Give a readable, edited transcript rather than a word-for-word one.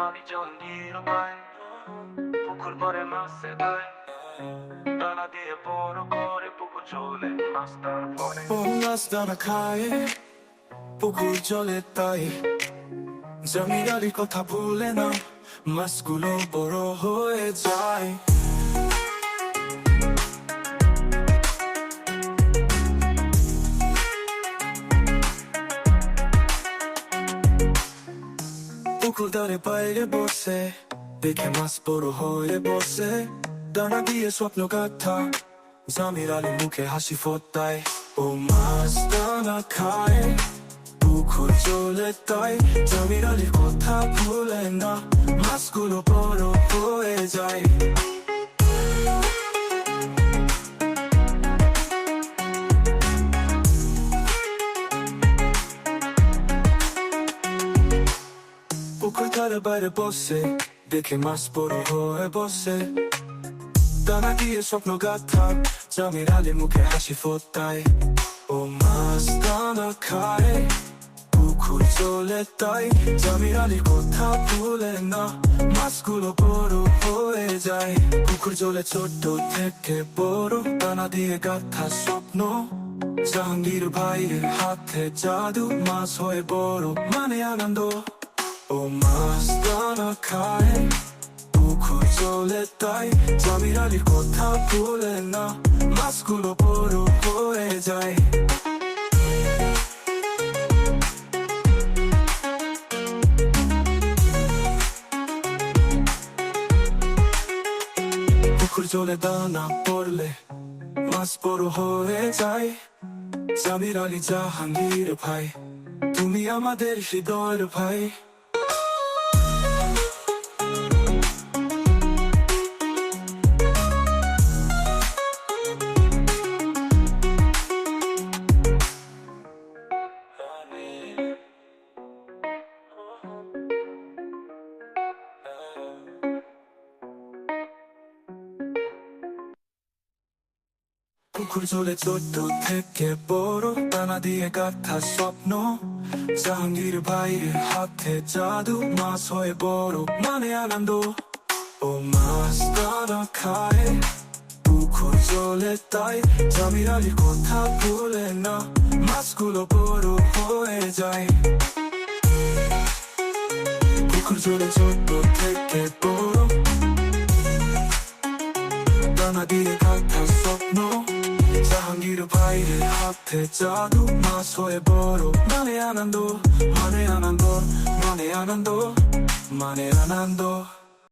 পানি জল নির্ময়, পুকুর ভরে মাছে দেয়, দানা দিয়ে বড় করে পুকুর চলে মাছ তার পরে। ও মাছ দানা খায় পুকুর জলে তাই, জমিদারির কথা ভুলে না, মাছগুলো বড় হয়ে যায়। পুকুর ধারে বাইরে বসে দেখে মাছ বড় হয়ে বসে, দানা দিয়ে স্বপ্ন গাথা, জামির আলী মুখে হাসি ফোটায়। ও মাছ দানা খায় পুকুর চলে তাই, জামির আলীর কথা ভুলে না, মাছগুলো বড় হয়ে যায়। পুকুর ধারে বাইরে বসে দেখে মাছ বড় হয়ে বসে, দানা দিয়ে স্বপ্ন গাথা, জামির আলী মুখে হাসি ফোটায়। ও মাছ দানা খায় পুকুর চলে তাই, জামির আলীর কথা ভুলে না, মাছগুলো বড় হয়ে যায়। পুকুর জলে ছোট থেকে বড়, দানা দিয়ে গাথা স্বপ্ন, জাহাঙ্গীর ভাইয়ের হাতে জাদু, মাছ হয়ে বড় মানে আনন্দ। ও মাছ দানা খায় পুকুর চলে তাই, জামির আলীর কথা ভুলে না, মাছগুলো বড় হয়ে যায়। পুকুর জলে দানা পড়লে মাছ বড় হয়ে যায়, জামির আলী জাহাঙ্গীর ভাই, তুমি আমাদের হৃদয়ের ভাই। পুকুর জলে ছোট থেকে বড়, দানা দিয়ে গাথা স্বপ্ন, জাহাঙ্গীর ভাইয়ের হাতে জাদু, মাছ হয়ে বড় মানে আনন্দ। ও মাছ দানা খায় পুকুর জলে তাই, জামির আলীর কথা ভুলে না, মাছগুলো বড় হয়ে যায়। পুকুর জলে ছোট থেকে বড়, দানা দিয়ে গাথা স্বপ্ন, জাহাঙ্গীর ভাইয়ের হাতে জাদু, মাছ হয়ে বড় মানে আনন্দ, মানে আনন্দ, মানে আনন্দ, মানে আনন্দ।